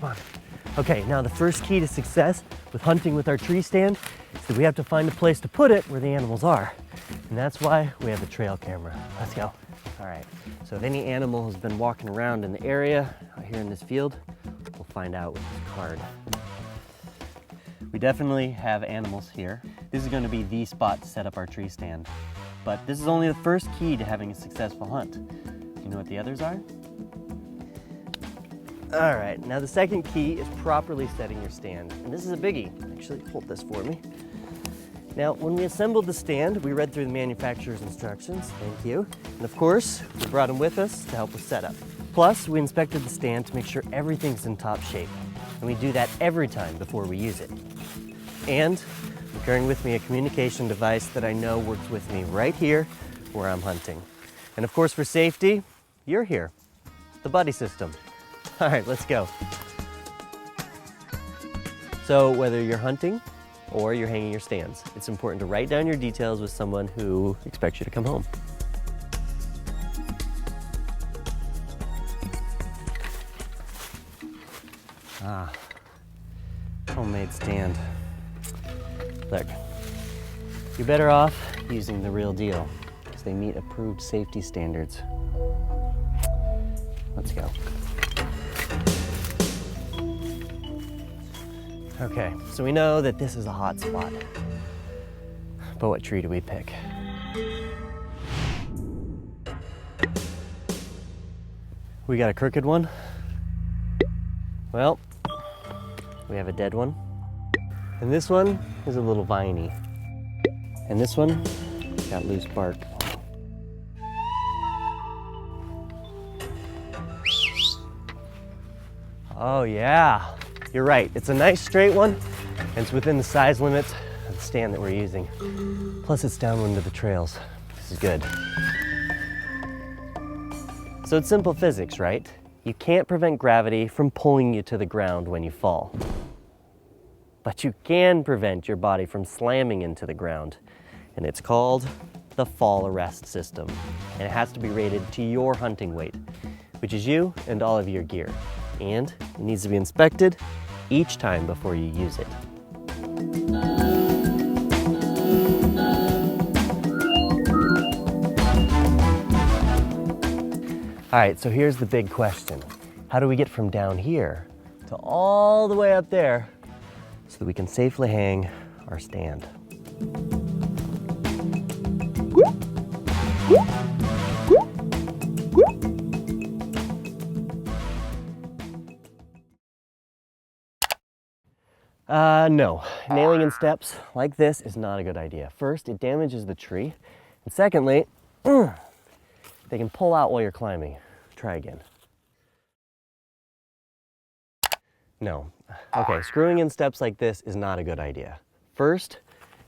Come on. Okay, now the first key to success with hunting with our tree stand is that we have to find a place to put it where the animals are. And that's why we have a trail camera. Let's go. All right, so if any animal has been walking around in the area out here in this field, we'll find out with this card. We definitely have animals here. This is going to be the spot to set up our tree stand. But this is only the first key to having a successful hunt. Do you know what the others are? All right, now the second key is properly setting your stand. And this is a biggie. Actually, hold this for me. Now, when we assembled the stand, we read through the manufacturer's instructions. Thank you. And of course, we brought them with us to help with setup. Plus, we inspected the stand to make sure everything's in top shape. And we do that every time before we use it. And I'm carrying with me a communication device that I know works with me right here where I'm hunting. And of course, for safety, you're here, the buddy system. All right, let's go. So whether you're hunting or you're hanging your stands, it's important to write down your details with someone who expects you to come home. Homemade stand. Look, you're better off using the real deal because they meet approved safety standards. Let's go. Okay, so we know that this is a hot spot, but what tree do we pick? We got a crooked one. Well, we have a dead one. And this one is a little viney. And this one got loose bark. Oh yeah, you're right. It's a nice straight one, and it's within the size limits of the stand that we're using. Plus it's downwind of the trails. This is good. So it's simple physics, right? You can't prevent gravity from pulling you to the ground when you fall. But you can prevent your body from slamming into the ground. And it's called the fall arrest system. And it has to be rated to your hunting weight, which is you and all of your gear. And it needs to be inspected each time before you use it. All right, so here's the big question. How do we get from down here to all the way up there so that we can safely hang our stand? No. Nailing in steps like this is not a good idea. First, it damages the tree. And secondly, they can pull out while you're climbing. Try again. No. Okay, screwing in steps like this is not a good idea. First,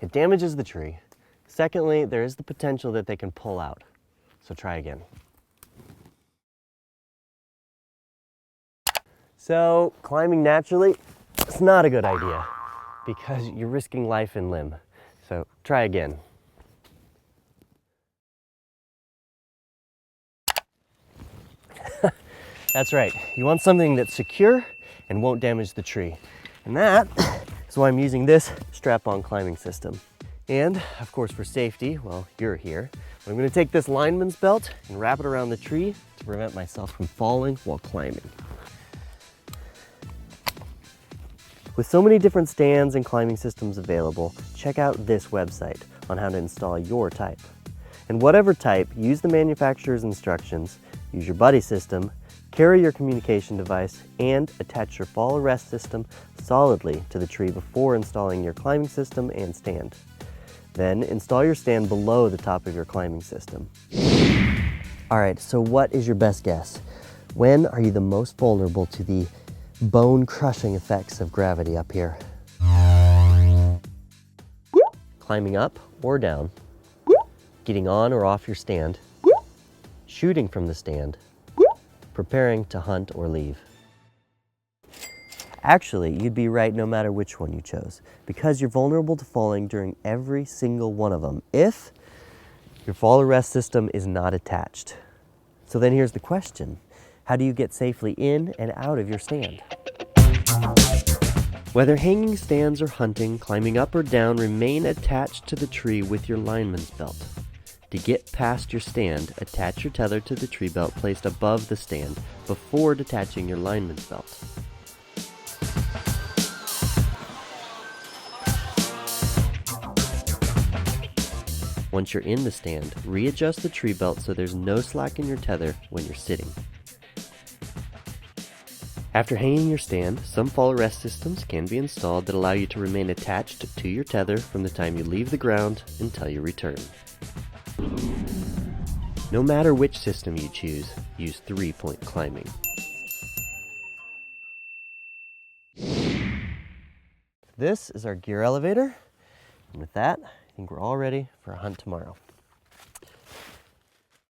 it damages the tree. Secondly, there is the potential that they can pull out. So try again. So climbing naturally, it's not a good idea because you're risking life and limb. So try again. That's right. You want something that's secure and won't damage the tree. And that is why I'm using this strap-on climbing system. And of course for safety, well, you're here. But I'm gonna take this lineman's belt and wrap it around the tree to prevent myself from falling while climbing. With so many different stands and climbing systems available, check out this website on how to install your type. And whatever type, use the manufacturer's instructions, use your buddy system, carry your communication device, and attach your fall arrest system solidly to the tree before installing your climbing system and stand. Then install your stand below the top of your climbing system. All right, so what is your best guess? When are you the most vulnerable to the bone-crushing effects of gravity up here? Climbing up or down, getting on or off your stand, shooting from the stand, preparing to hunt or leave. Actually, you'd be right no matter which one you chose, because you're vulnerable to falling during every single one of them if your fall arrest system is not attached. So then here's the question. How do you get safely in and out of your stand? Whether hanging stands or hunting, climbing up or down, remain attached to the tree with your lineman's belt. To get past your stand, attach your tether to the tree belt placed above the stand before detaching your lineman's belt. Once you're in the stand, readjust the tree belt so there's no slack in your tether when you're sitting. After hanging your stand, some fall rest systems can be installed that allow you to remain attached to your tether from the time you leave the ground until you return. No matter which system you choose, use 3-point climbing. This is our gear elevator, and with that, I think we're all ready for a hunt tomorrow.